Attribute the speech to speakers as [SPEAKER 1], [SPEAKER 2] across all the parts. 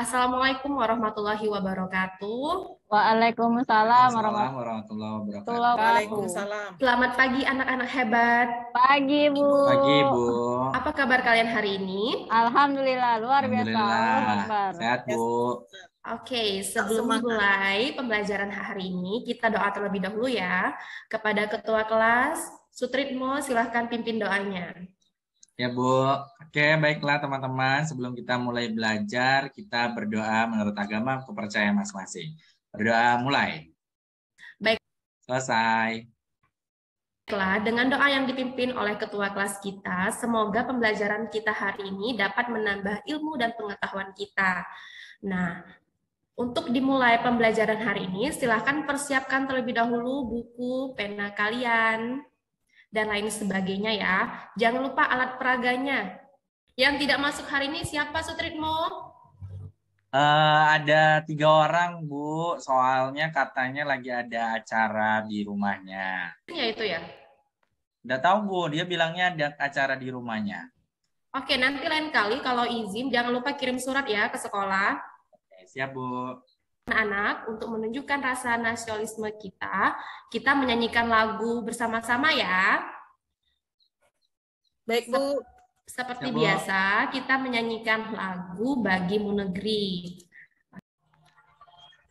[SPEAKER 1] Assalamualaikum warahmatullahi wabarakatuh.
[SPEAKER 2] Waalaikumsalam
[SPEAKER 3] Waalaikumsalam warahmatullahi
[SPEAKER 2] warahmatullahi
[SPEAKER 3] wabarakatuh.
[SPEAKER 2] wabarakatuh.
[SPEAKER 4] Waalaikumsalam.
[SPEAKER 1] Selamat pagi anak-anak hebat.
[SPEAKER 2] Pagi, Bu.
[SPEAKER 3] Pagi, Bu.
[SPEAKER 1] Apa kabar kalian hari ini?
[SPEAKER 2] Alhamdulillah, luar biasa. Allahu
[SPEAKER 3] Alhamdulillah.
[SPEAKER 2] Akbar.
[SPEAKER 3] Sehat, Bu.
[SPEAKER 1] Oke, sebelum mulai pembelajaran hari ini, kita doa terlebih dahulu ya. Kepada Ketua Kelas, Sutritmo, silahkan pimpin doanya.
[SPEAKER 3] Ya, Bu. Oke, baiklah teman-teman. Sebelum kita mulai belajar, kita berdoa menurut agama kepercayaan masing-masing. Berdoa mulai.
[SPEAKER 1] Baik.
[SPEAKER 3] Selesai.
[SPEAKER 1] Baiklah, dengan doa yang dipimpin oleh Ketua Kelas kita, semoga pembelajaran kita hari ini dapat menambah ilmu dan pengetahuan kita. Nah, untuk dimulai pembelajaran hari ini, silahkan persiapkan terlebih dahulu buku, pena kalian, dan lain sebagainya ya. Jangan lupa alat peraganya. Yang tidak masuk hari ini siapa, Sutritmo?
[SPEAKER 3] Ada 3 orang, Bu. Soalnya katanya lagi ada acara di rumahnya.
[SPEAKER 1] Ya itu ya.
[SPEAKER 3] Udah tahu, Bu. Dia bilangnya ada acara di rumahnya.
[SPEAKER 1] Oke, nanti lain kali kalau izin, jangan lupa kirim surat ya ke sekolah.
[SPEAKER 3] Siap, Bu.
[SPEAKER 1] Anak-anak, untuk menunjukkan rasa nasionalisme kita menyanyikan lagu bersama-sama ya.
[SPEAKER 4] Baik, Bu.
[SPEAKER 1] Seperti
[SPEAKER 3] Ya, Bu.
[SPEAKER 1] biasa, kita menyanyikan lagu Bagimu Negeri.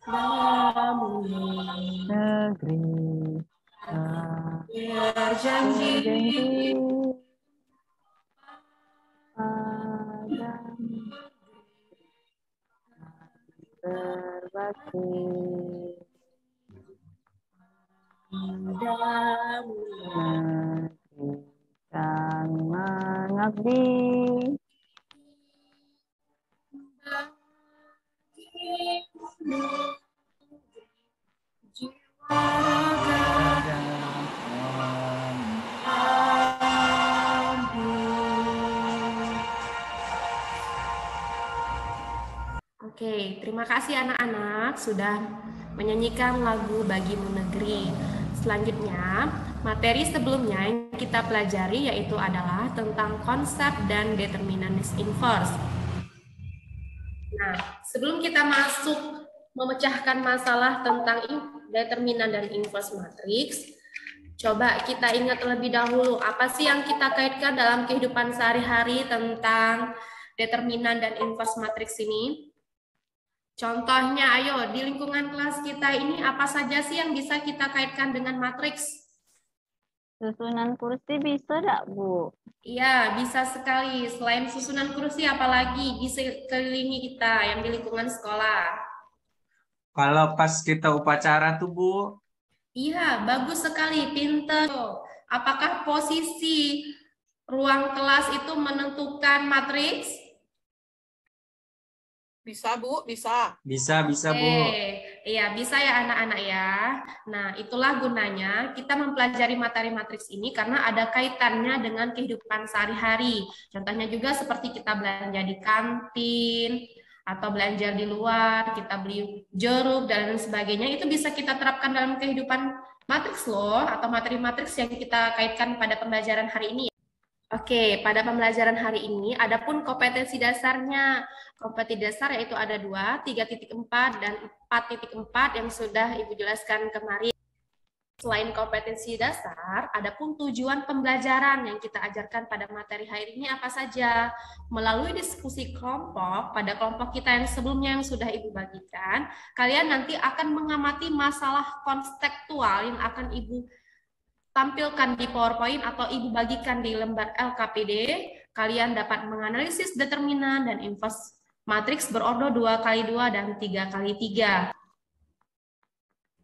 [SPEAKER 1] Dalam
[SPEAKER 2] Negeri
[SPEAKER 1] berjanji
[SPEAKER 2] berbakti dan mengabdi
[SPEAKER 1] Oke, terima kasih anak-anak sudah menyanyikan lagu Bagimu Negeri. Selanjutnya, materi sebelumnya yang kita pelajari yaitu adalah tentang konsep dan determinis inverse. Nah, sebelum kita masuk memecahkan masalah tentang determinan dan inverse matrix, coba kita ingat terlebih dahulu apa sih yang kita kaitkan dalam kehidupan sehari-hari tentang determinan dan inverse matrix ini. Contohnya, ayo di lingkungan kelas kita ini apa saja sih yang bisa kita kaitkan dengan matriks?
[SPEAKER 2] susunan kursi bisa enggak, Bu?
[SPEAKER 1] Iya, bisa sekali. Selain susunan kursi, apalagi di sekelilingi kita yang di lingkungan sekolah.
[SPEAKER 3] Kalau pas kita upacara tuh, Bu.
[SPEAKER 1] Iya, bagus sekali, pinter. Apakah posisi ruang kelas itu menentukan matriks?
[SPEAKER 4] Bisa, Bu, bisa.
[SPEAKER 3] Bisa, Bu.
[SPEAKER 1] Iya, bisa ya anak-anak ya. Nah, itulah gunanya kita mempelajari materi matriks ini karena ada kaitannya dengan kehidupan sehari-hari. Contohnya juga seperti kita belanja di kantin, atau belanja di luar, kita beli jeruk, dan sebagainya. Itu bisa kita terapkan dalam kehidupan matriks loh, atau materi matriks yang kita kaitkan pada pembelajaran hari ini. Oke, pada pembelajaran hari ini ada pun kompetensi dasarnya. Kompetensi dasar yaitu ada 2, 3.4 dan 4.4 yang sudah Ibu jelaskan kemarin. Selain kompetensi dasar, ada pun tujuan pembelajaran yang kita ajarkan pada materi hari ini apa saja. Melalui diskusi kelompok, pada kelompok kita yang sebelumnya yang sudah Ibu bagikan, kalian nanti akan mengamati masalah konseptual yang akan Ibu tampilkan di PowerPoint atau Ibu bagikan di lembar LKPD. Kalian dapat menganalisis determinan dan inverse matriks berordo 2x2 dan 3x3.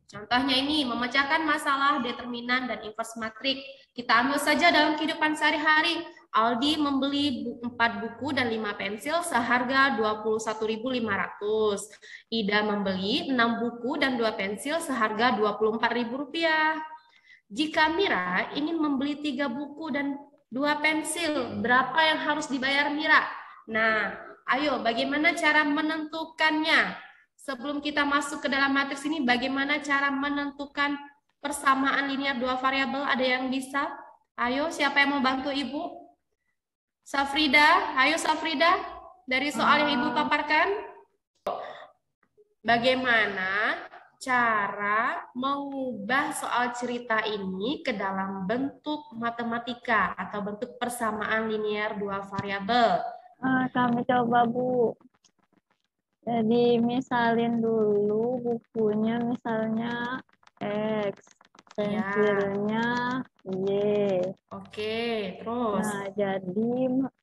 [SPEAKER 1] Contohnya ini, memecahkan masalah determinan dan inverse matriks. Kita ambil saja dalam kehidupan sehari-hari. Aldi membeli 4 buku dan 5 pensil seharga 21.500. Ida membeli 6 buku dan 2 pensil seharga Rp24.000. Jika Mira ingin membeli 3 buku dan 2 pensil, berapa yang harus dibayar Mira? Nah, ayo bagaimana cara menentukannya? Sebelum kita masuk ke dalam matriks ini, bagaimana cara menentukan persamaan linear 2 variabel? Ada yang bisa? Ayo, siapa yang mau bantu Ibu? Safrida, ayo Safrida, dari soal yang Ibu paparkan. bagaimana cara mengubah soal cerita ini ke dalam bentuk matematika atau bentuk persamaan linear dua variabel.
[SPEAKER 2] Kami coba, Bu. Jadi misalin dulu bukunya misalnya X, pensilnya Y.
[SPEAKER 1] Oke, terus.
[SPEAKER 2] Nah, jadi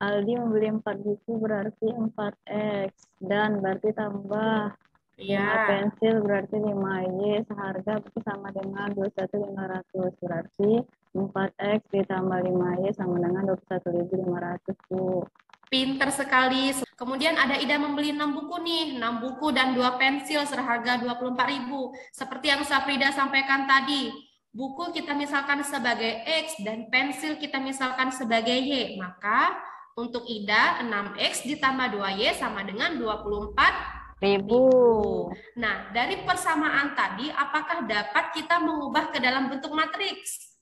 [SPEAKER 2] Aldi membeli 4 buku berarti 4X. Dan berarti tambah 5 pensil berarti 5Y. Seharga berarti sama dengan 21.500. Berarti 4X ditambah 5Y sama dengan 21.500, Bu.
[SPEAKER 1] Pinter sekali. Kemudian ada Ida membeli 6 buku nih, 6 buku dan 2 pensil seharga 24.000. Seperti yang Safrida sampaikan tadi, buku kita misalkan sebagai X dan pensil kita misalkan sebagai Y. Maka untuk Ida 6X ditambah 2Y sama dengan 24.000. Nah, dari persamaan tadi apakah dapat kita mengubah ke dalam bentuk matriks?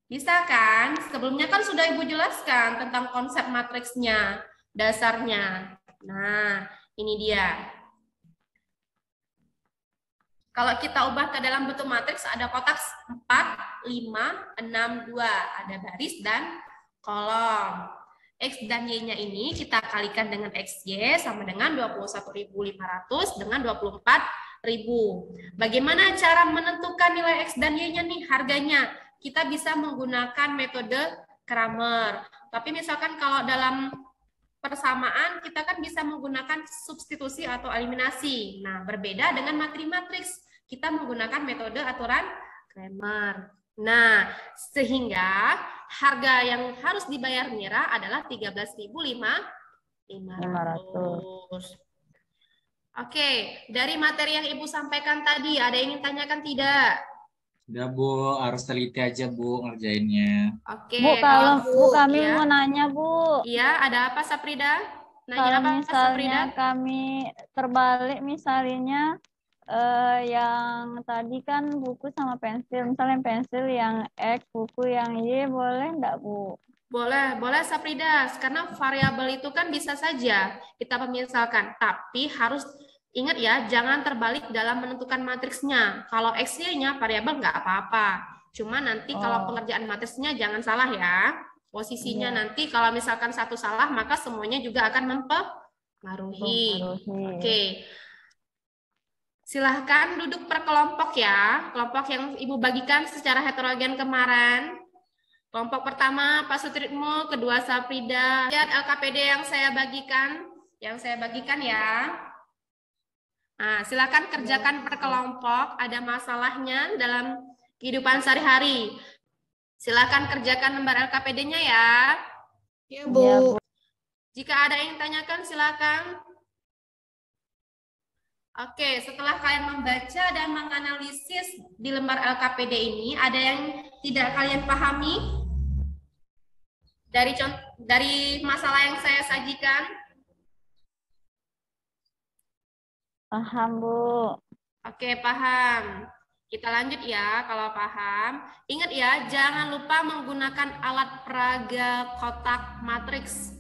[SPEAKER 1] Bisa kan? Sebelumnya kan sudah Ibu jelaskan tentang konsep matriksnya, dasarnya. Nah, ini dia. Kalau kita ubah ke dalam bentuk matriks ada kotak 4, 5, 6, 2. Ada baris dan kolom. X dan Y-nya ini kita kalikan dengan XY sama dengan 21.500 dengan 24.000. Bagaimana cara menentukan nilai X dan Y-nya nih harganya? Kita bisa menggunakan metode Kramer. Tapi misalkan kalau dalam persamaan kita kan bisa menggunakan substitusi atau eliminasi. Nah, berbeda dengan materi matriks. Kita menggunakan metode aturan Kramer. Nah, sehingga harga yang harus dibayar Mira adalah 13.500. Oke, dari materi yang Ibu sampaikan tadi, ada yang ingin tanyakan tidak?
[SPEAKER 3] Udah, Bu, harus teliti aja, Bu, ngerjainnya.
[SPEAKER 1] Oke,
[SPEAKER 2] Bu, kalau Bu, kami
[SPEAKER 1] ya.
[SPEAKER 2] mau nanya, Bu.
[SPEAKER 1] Iya, ada apa, Safrida? Nanya
[SPEAKER 2] Kalau
[SPEAKER 1] apa,
[SPEAKER 2] misalnya
[SPEAKER 1] Safrida?
[SPEAKER 2] kami terbalik, misalnya yang tadi kan buku sama pensil, misalnya pensil yang X, buku yang Y, boleh enggak, Bu?
[SPEAKER 1] Boleh, boleh Safrida, karena variabel itu kan bisa saja kita pemisalkan, tapi harus ingat ya, jangan terbalik dalam menentukan matriksnya. Kalau X-Y-nya variabel nggak apa-apa, cuma nanti kalau pengerjaan matriksnya jangan salah ya. Posisinya nanti kalau misalkan satu salah, maka semuanya juga akan mempengaruhi. Oke. Silahkan duduk per kelompok ya, kelompok yang Ibu bagikan secara heterogen kemarin. Kelompok pertama Pak Sutritmo, kedua Safrida. Lihat LKPD yang saya bagikan ya. Nah, silakan kerjakan per kelompok, ada masalahnya dalam kehidupan sehari-hari. Silakan kerjakan lembar LKPD-nya ya.
[SPEAKER 4] Ya, Bu.
[SPEAKER 1] Jika ada yang tanyakan silakan. Oke, setelah kalian membaca dan menganalisis di lembar LKPD ini, ada yang tidak kalian pahami dari masalah yang saya sajikan?
[SPEAKER 2] Paham, Bu.
[SPEAKER 1] Oke, paham. Kita lanjut ya, kalau paham. Ingat ya, jangan lupa menggunakan alat peraga kotak matriks.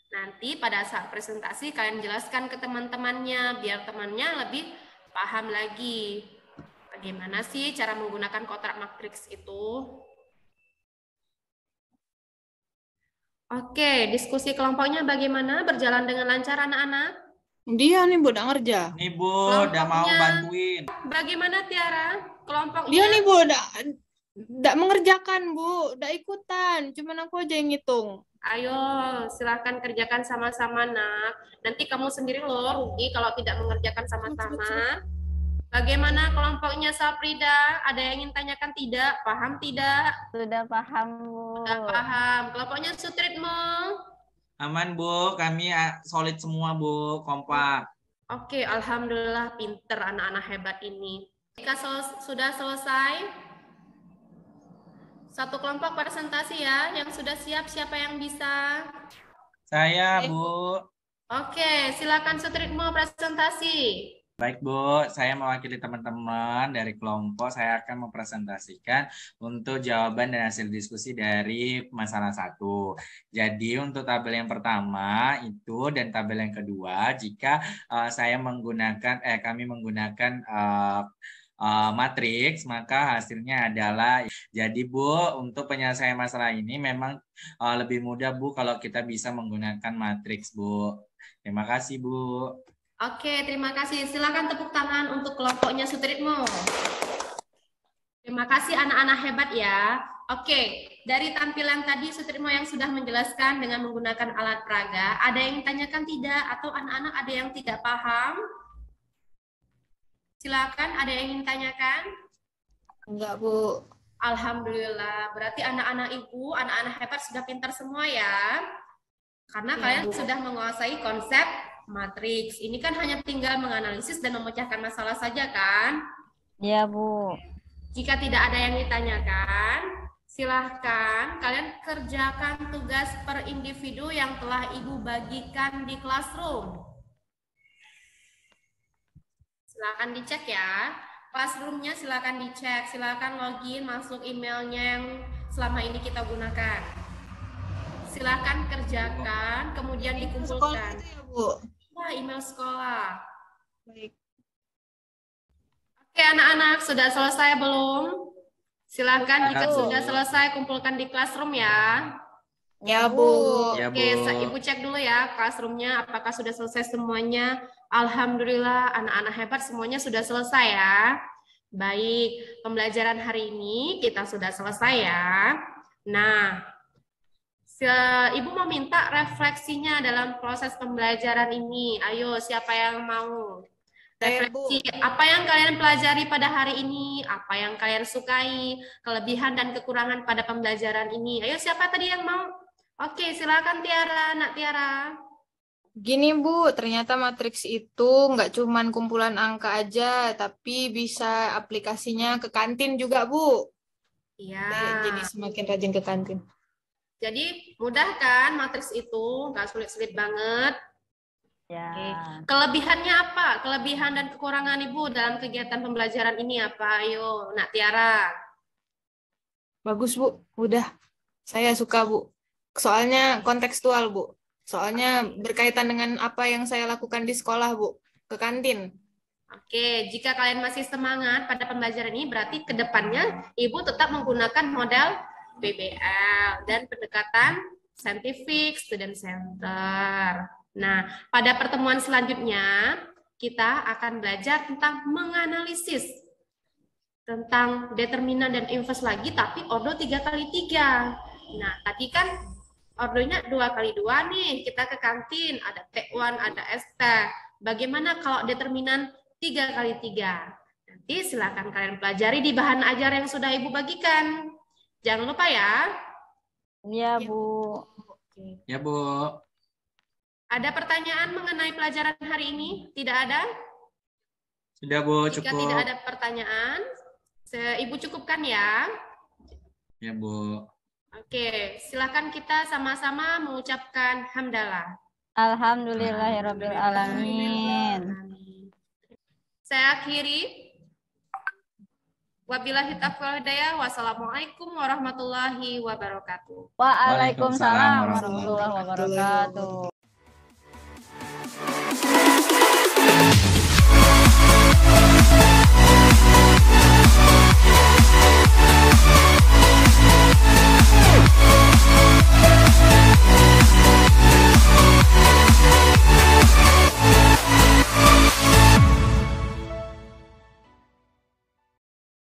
[SPEAKER 1] Nanti pada saat presentasi kalian jelaskan ke teman-temannya biar temannya lebih paham lagi. Bagaimana sih cara menggunakan kotak matriks itu? Oke, diskusi kelompoknya bagaimana? Berjalan dengan lancar anak-anak?
[SPEAKER 4] Dia nih, Bu, udah ngerja.
[SPEAKER 3] Nih, Bu, udah mau bantuin.
[SPEAKER 1] Bagaimana Tiara? Kelompoknya?
[SPEAKER 4] Dia nih, Bu, udah mengerjakan, Bu. Udah ikutan. Cuman aku aja yang ngitung.
[SPEAKER 1] Ayo, silahkan kerjakan sama-sama, nak. Nanti kamu sendiri loh rugi kalau tidak mengerjakan sama-sama. Bagaimana kelompoknya Safrida? Ada yang ingin tanyakan tidak? Paham tidak?
[SPEAKER 2] Sudah paham, Bu.
[SPEAKER 1] Sudah paham. Kelompoknya Sutritmo?
[SPEAKER 3] Aman, Bu. Kami solid semua, Bu. Kompak.
[SPEAKER 1] Oke, alhamdulillah pinter anak-anak hebat ini. Jika sudah selesai, satu kelompok presentasi ya. Yang sudah siap, siapa yang bisa?
[SPEAKER 3] Saya, Bu.
[SPEAKER 1] Oke, silakan Sutritmo presentasi.
[SPEAKER 3] Baik Bu, saya mewakili teman-teman dari kelompok, saya akan mempresentasikan untuk jawaban dan hasil diskusi dari masalah 1. Jadi untuk tabel yang pertama itu dan tabel yang kedua, jika kami menggunakan matriks, maka hasilnya adalah, jadi Bu, untuk penyelesaian masalah ini memang lebih mudah Bu kalau kita bisa menggunakan matriks Bu. Terima kasih Bu.
[SPEAKER 1] Oke, terima kasih. Silakan tepuk tangan untuk kelompoknya Sutritmo. Terima kasih anak-anak hebat ya. Oke, dari tampilan tadi Sutritmo yang sudah menjelaskan dengan menggunakan alat peraga, ada yang ditanyakan tidak atau anak-anak ada yang tidak paham? Silakan, ada yang ingin tanyakan?
[SPEAKER 4] Enggak, Bu.
[SPEAKER 1] Alhamdulillah, berarti anak-anak ibu, anak-anak hebat sudah pintar semua ya. Karena kalian sudah menguasai konsep matriks. Ini kan hanya tinggal menganalisis dan memecahkan masalah saja kan?
[SPEAKER 2] Iya, Bu.
[SPEAKER 1] Jika tidak ada yang ditanyakan, silahkan kalian kerjakan tugas per individu yang telah Ibu bagikan di classroom. Silahkan dicek ya. Classroom-nya silahkan dicek. Silahkan login, masuk emailnya yang selama ini kita gunakan. Silahkan kerjakan, kemudian dikumpulkan.
[SPEAKER 4] Sekolah itu ya, Bu?
[SPEAKER 1] Nah, email sekolah.
[SPEAKER 4] Baik.
[SPEAKER 1] Oke, anak-anak, sudah selesai belum? Silahkan jika sudah selesai, kumpulkan di classroom ya.
[SPEAKER 4] Ya, Bu.
[SPEAKER 3] Ya, Bu.
[SPEAKER 1] Oke, Ibu cek dulu ya classroom-nya, apakah sudah selesai semuanya. Alhamdulillah, anak-anak hebat semuanya sudah selesai ya. Baik, pembelajaran hari ini kita sudah selesai ya. Nah, Ibu mau minta refleksinya dalam proses pembelajaran ini. Ayo, siapa yang mau? Refleksi, apa yang kalian pelajari pada hari ini? Apa yang kalian sukai? Kelebihan dan kekurangan pada pembelajaran ini. Ayo, siapa tadi yang mau? Oke, silakan Tiara, Nak Tiara.
[SPEAKER 4] Gini, Bu, ternyata matriks itu nggak cuman kumpulan angka aja, tapi bisa aplikasinya ke kantin juga, Bu.
[SPEAKER 1] Iya.
[SPEAKER 4] Jadi semakin rajin ke kantin.
[SPEAKER 1] Jadi mudah kan matriks itu, nggak sulit-sulit banget.
[SPEAKER 2] Ya.
[SPEAKER 1] Oke. Kelebihannya apa? Kelebihan dan kekurangan Ibu dalam kegiatan pembelajaran ini apa? Ayo, Nak Tiara.
[SPEAKER 4] Bagus, Bu. Udah. Saya suka, Bu. Soalnya kontekstual, Bu. Soalnya berkaitan dengan apa yang saya lakukan di sekolah, Bu. Ke kantin.
[SPEAKER 1] Oke, jika kalian masih semangat pada pembelajaran ini, berarti ke depannya Ibu tetap menggunakan model PBL dan pendekatan scientific student center. Nah, pada pertemuan selanjutnya kita akan belajar tentang menganalisis tentang determinan dan inverse lagi, tapi ordo 3x3. Nah, tadi kan ordonya 2x2 nih, kita ke kantin, ada T1, ada ST. Bagaimana kalau determinan 3x3? Nanti silakan kalian pelajari di bahan ajar yang sudah Ibu bagikan. Jangan lupa ya.
[SPEAKER 2] Iya, Bu.
[SPEAKER 3] Ya, Bu.
[SPEAKER 1] Ada pertanyaan mengenai pelajaran hari ini? Tidak ada?
[SPEAKER 3] Sudah, Bu,
[SPEAKER 1] Jika
[SPEAKER 3] cukup.
[SPEAKER 1] tidak ada pertanyaan, Ibu cukupkan ya.
[SPEAKER 3] Ya, Bu.
[SPEAKER 1] Oke, silakan kita sama-sama mengucapkan hamdalah.
[SPEAKER 2] Alhamdulillahirabbil alamin.
[SPEAKER 1] Saya akhiri. Wabillahi taufiq wal hidayah. Wassalamualaikum warahmatullahi wabarakatuh.
[SPEAKER 2] Waalaikumsalam warahmatullahi wabarakatuh.